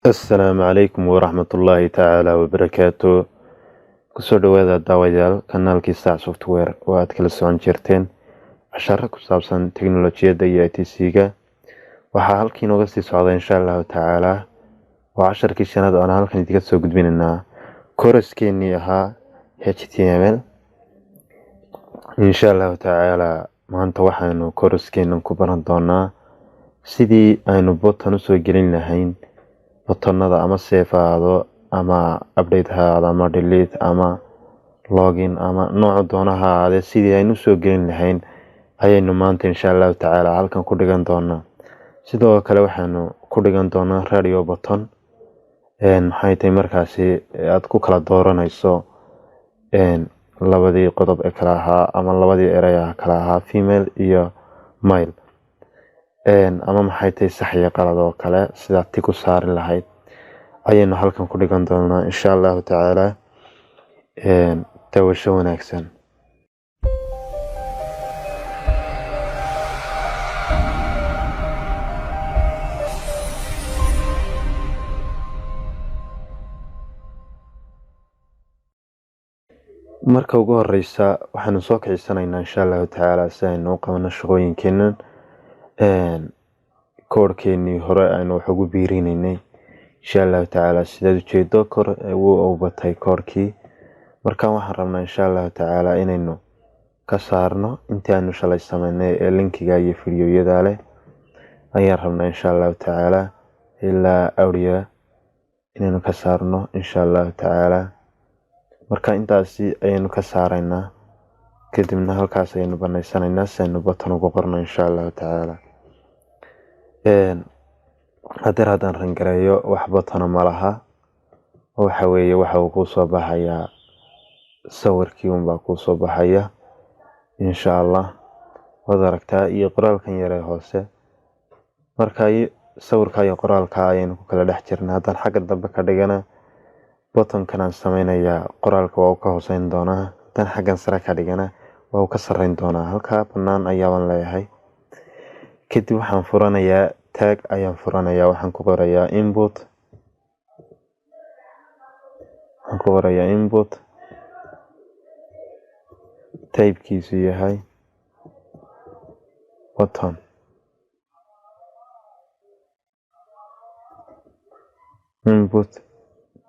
Asalaamu calaykum waraxmatullaahi tacaala wabarakaatu. Kusoo dhawaada daawayaal kanaalkii Sac Software oo aad kala socon jirteen casharo ku saabsan teknolojiyadda iyo ITC-ga. Waxaa halkii nooga sii socda insha allahu tacaala waa casharkii shanaad aan halkan idinka soo gudbinaynaa kooraskeenii ahaa HTML. insha allahu tacaala maanta waxaanu kooraskeenan ku baran doonaa sidii aynu button usoo gelin lahayn buttonada ama save ahaado ama update ahaado ama delete ama login ama nooca doonaha ahaadee sidii aynu usoo gelin lahayn ayaynu maanta insha allahu tacaala halkan ku dhigan doonaa. Sidoo kale waxaanu ku dhigan doonaa radio button. maxay tahay markaasi aad ku kala dooranayso labadii qodob ee kala ahaa ama labadii erey kala ahaa female iyo male. ama maxay tahay sax iyo qalad oo kale sidaad ti ku saari lahayd ayaynu halkan ku dhigan doonaa insha allahu tacaala. daawasho wanaagsan. marka ugu horeysa waxaanu soo kicisanaynaa insha allahu tacaala si aynu u qabano shaqooyinkeenan koorkeenii hore aynu wax ugu biirinaynay insha allahu tacaala. sidaad ujeedo kor wuu batay koorkii, markaan waxaan rabnaa insha allahu tacaala inaynu ka saarno intii aynu shalay sameynay ee linkiga iyo fideoyada leh ayaan rabnaa insha allahu tacaala ilaa audio inaynu ka saarno insha allahu tacaala. marka intaasi ayaynu ka saaraynaa kadibna halkaas ayaynu banaysanaynaa si aynu button ugu qorno insha allahu tacaala. haddaan rangareeyo wax button ma laha, waxa weeye waxa uu ku soo baxayaa sawirkii unbaa ku soo baxaya insha allah. waad aragtaa iyo qoraalkan yare hoose. marka sawirka iyo qoraalka ayaynu ku kala dhex jirnaa. haddaan xagga dambe ka dhigana buttonkan aan sameynayaa qoraalka waa uu ka hooseyn doonaa. haddaan xaggan sare ka dhigana waa uu ka sarreyn doonaa. halkaa bannaan ayaaban leeyahay. kadib waxaan furanayaa tag ayaan furanayaa. waxaan ku qorayaa input typekiisu yahay button. input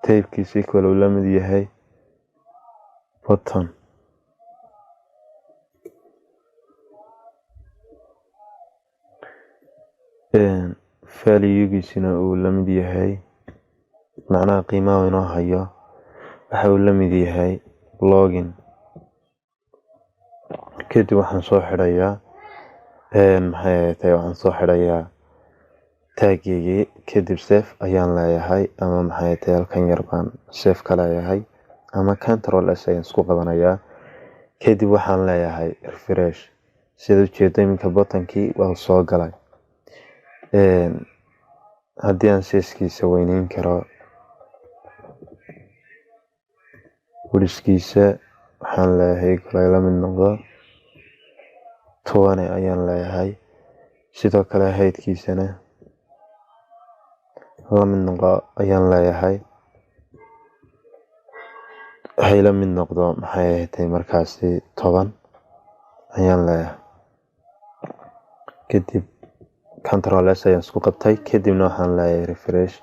typekiisu equal uu la mid yahay button. valuegiisuna uu la mid yahay, macnaha qiimaha inoo hayo waxa uu la mid yahay login. kadib waxaan soo xidhayaa waxaan soo xidhayaa taaggeygii. kadib save ayaan leeyahay ama maxay tahay halkan yar baan save ka leeyahay ama control s ayaan isku qabanayaa. kadib waxaan leeyahay refresh. sida ujeedo iminka buttonkii waa soo galay. haddii aan sizekiisa weyneyn karo weliskiisa waxaan leeyahay golay la mid noqdo 20 ayaan leeyahay. sidoo kale heightkiisana la mid noqdo ayaan leeyahay. waxay la mid noqdo maxay tahay markaasi 10 ayaan leeyahay. kadib control s ayaan isku qabtay. kadibna waxaan leeyahay refresh.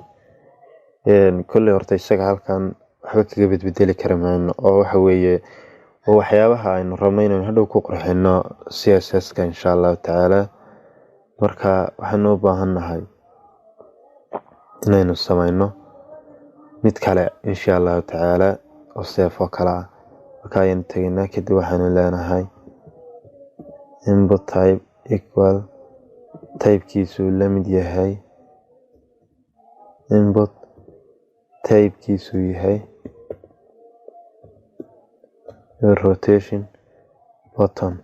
kolley horta isaga halkan waxba kaga bedbedeli kara mayno oo waxa weeye waxyaabaha aynu rabno inaynu hadhow ku qurxino CSS-ka insha allahu tacaala. marka waxaanu u baahannahay inaynu sameyno mid kale insha allahu tacaala oo save oo kale ah. marka ayaynu tegaynaa. kadib waxaanu leenahay input type equal typekiisu la mid yahay input typekiisu yahay rotation button.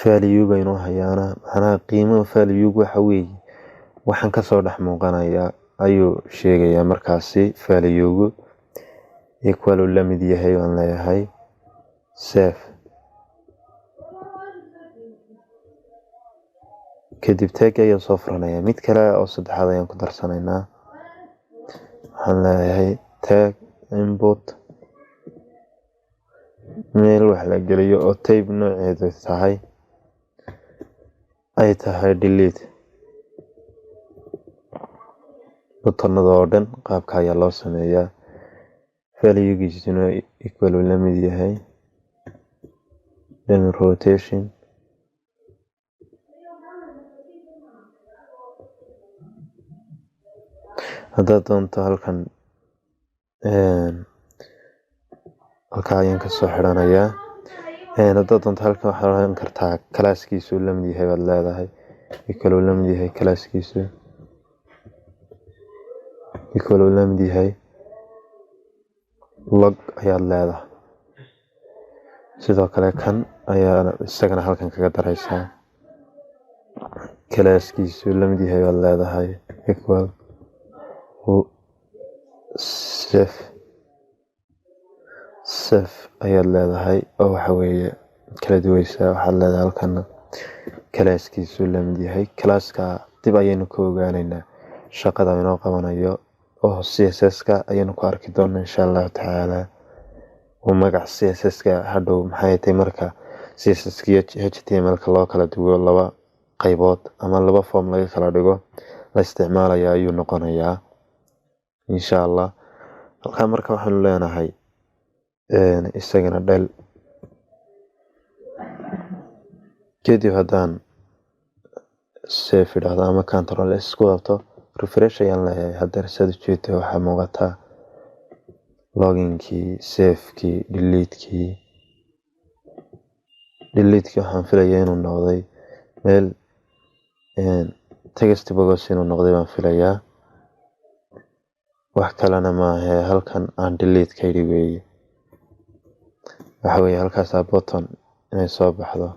valuega inoo hayaana macnaha qiimaha valuegu waxa weeye waxaan kasoo dhex muuqanaya ayuu sheegayaa. markaasi valuegu equal uu la mid yahay waan leeyahay save. kadib tag ayaan soo furanaya. mid kale oo saddexaad ayaan ku darsanaynaa. waxaan leeyahay tag input meel wax la geliyo oo tape nooceedu tahay delete. butonada oo dhan qaabka ayaa loo sameeyaa. valuegiisuna equal uu la mid yahay then rotation haddaad doonto halkan halkaa ayaan kasoo xidhanayaa. haddaad doonto halkan waxaad oran kartaa kalaaskiisu la mid yahay baad leedahay. equal uu la mid yahay kalaaskiisu equal uu la mid yahay log ayaad leedahay. sidoo kale kan ayaa isagana halkan kaga daraysaa. kalaaskiisu la mid yahay baad leedahay equal sef ayaad leedahay oo waxa weeye kala duwaysaa. waxaad leedahay halkana kalaaskiisu la mid yahay. kalaaska dib ayaynu ka ogaanaynaa shaqada inoo qabanayo oo css-ka ayaynu ku arki doonaa insha allahu tacaala. magac css-ka hadhow maxay tahay marka css-ka iyo html-ka loo kala duwo laba qaybood ama laba form laga kala dhigo la isticmaalaya ayuu noqonayaa insha allah. halkaa marka waxaanu leenahay isagana dhel. kadib haddaan save idhaahdo ama control s ku qabto refresh ayaan leeyahay. haddeer saad ujeedo waxaa muuqataa loginkii, safekii, deletekii waxaan filayaa inuu noqday meel text box inuu noqday baan filayaa. wax kalena maahe halkan aan delete ka yidhi weeye. waxa weeye halkaasaa button inay soo baxdo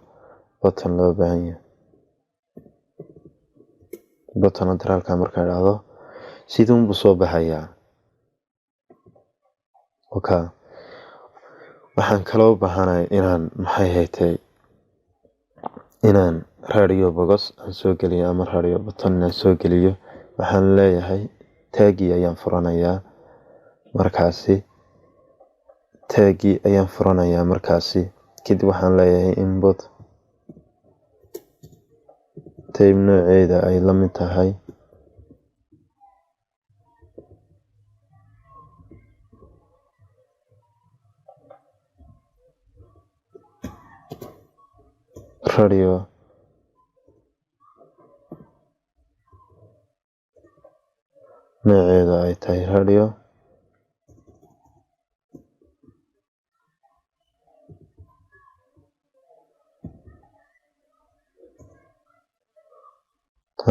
button loo baahan yahay. button haddana halkaa markaan idhaahdo siduunbuu soo baxayaa. waxaan kaloo baahanahay inaan radio box aan soo geliyo ama radio button inaan soo geliyo. waxaan leeyahay taggii ayaan furanayaa markaasi. kadib waxaan leeyahay input tape nooceeda ay la mid tahay radio nooceeda ay tahay radio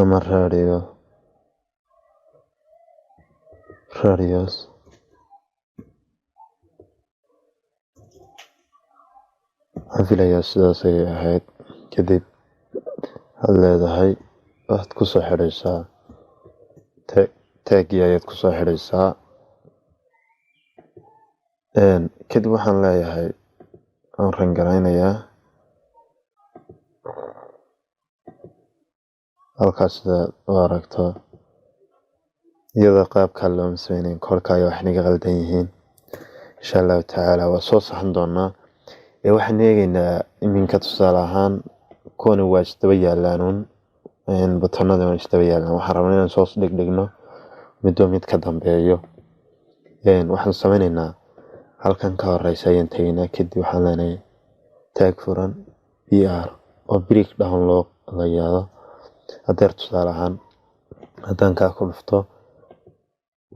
ama radios. waxaan filayaa sidaas ayay ahayd. kadib waxaad leedahay waxaad kusoo xidhaysaa taggii ayaad kusoo xidhaysaa. kadib waxaan leeyahay waan rangaraynayaa. halkaas sidaad u aragto iyadoo qaabkaa looma sameynayn kolka ayaa wax naga qaldan yihiin. insha allahu tacaala waa soo saxan doonaa. waxaan eegaynaa iminka tusaale ahaan kuwana waa isdaba yaalaanuun butonada waa isdaba yaalaan. waxaan rabnaa inaan soo dhigdhigno midba mid ka dambeeyo. waxaan sameynaynaa halkan ka horeysa ayaan tegaynaa. kadib waxaan leenahay tag furan br oo break down loo la yaado. haddeer tusaale ahaan haddaan kaa ku dhufto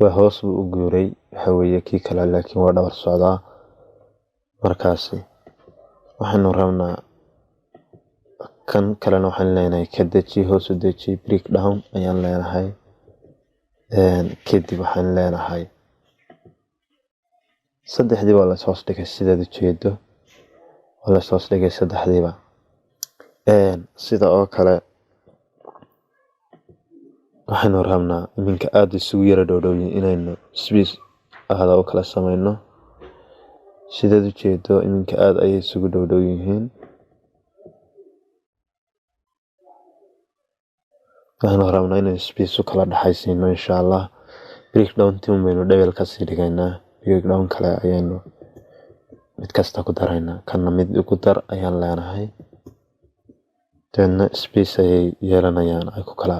waa hoos buu u guuray. waxa weeye kii kale laakiin waa dhabar socdaa. markaasi waxaanu rabnaa kan kalena waxaan leenahay ka deji hoos u deji break down ayaan leenahay. kadib waxaan leenahay saddexdii waa lasoo dhigay sidaad ujeedo waa lasoo dhigay saddexdiiba. sida oo kale waxaanu rabnaa iminka aada isugu yara dhowdhowyin inaynu space ahda u kala sameyno. sidaad ujeedo iminka aada ayay isugu dhowdhow yihiin. waxaan rabnaa inaan space u kala dhaxaysiino insha Allah. breakdown team baynu level ka sii dhigaynaa. breakdown kale ayaynu mid kasta ku daraynaa. kana mid ugu dar ayaan leenahay. then space ay yeelanayaan ay ku kala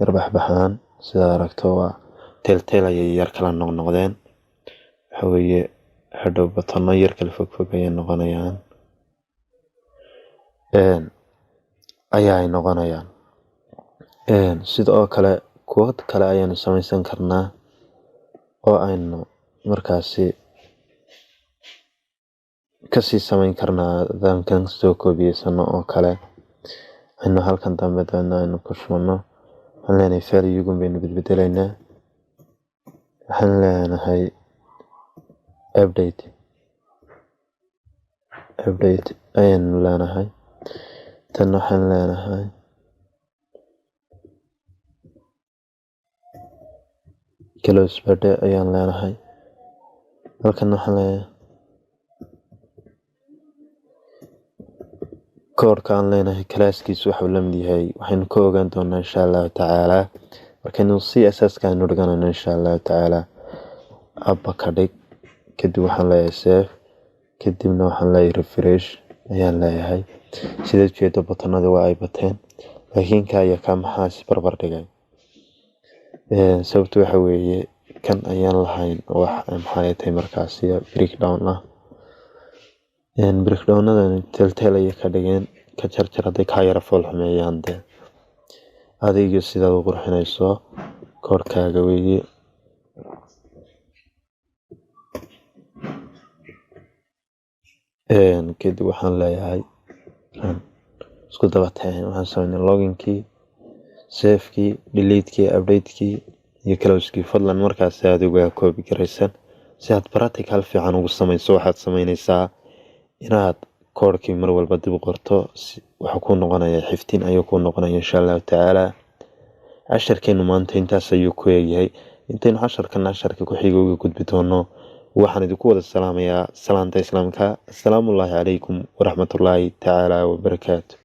yarbaxbaxaan sida aragto waa telltale ay yar kala noqnoqdeen. waxa weeye hadhow batano yar kala fog ay noqonayaan. ay noqonayaan. sidoo kale quote kale ayaan samaysan karnaa oo aynu markaasi kasii samayn karnaa dankan soo koobiyeysan oo kale aynu halkan dambe aynu ku shubno. waxaan leenahay value-gun baynu bedelaynaa. waxaan leenahay update ayaynu leenahay. tan waxaan leenahay close birthday ayaan leenahay. halkan waxaan leenahay koodhka aan leenahay classkiisu waxuu la mid yahay. waxaynu ka ogaan doonaa insha allahu tacaala markaynu CSS-ka aynu dhiganayno insha allahu tacaala. abba ka dhig kadib waxaan leeyahay save kadibna waxaan leeyahay refresh ayaan leeyahay. sidaad jeedo batanada waa ay bateen laakiin ka ayaa ka maxaasi barbar dhigay. sababtu waxa weeye kan ayaan lahayn wax maxay tahay markaasi breakdown ah. breakdown-nadan telltale ay ka dhigeen ka jarjar haday ka yara fool xumeeyaan dee adiga sidaad u qurxinayso koodhkaaga weeye. kadib waxaan leeyahay isku daba taxin waxaan sameynaa loginkii safekii deleteki updatekii iyo close-kii. fadlan markaas aad uga koobi garaysan si aad practical fiican ugu samayso. waxaad samaynaysaa inaad koodhkii mar walba dib u qorto. waxa ku noqonaya xiftiin ayuu ku noqonaya insha allahu tacaala. casharkeenu maanta intaas ayuu ku eegyahay. intaynu casharka ku xiga uga gudbi doono waxaan idinku wada salaamayaa salaanta islaamka. assalaamu calaykum waraxmatullaahi tacaala wabarakaatu.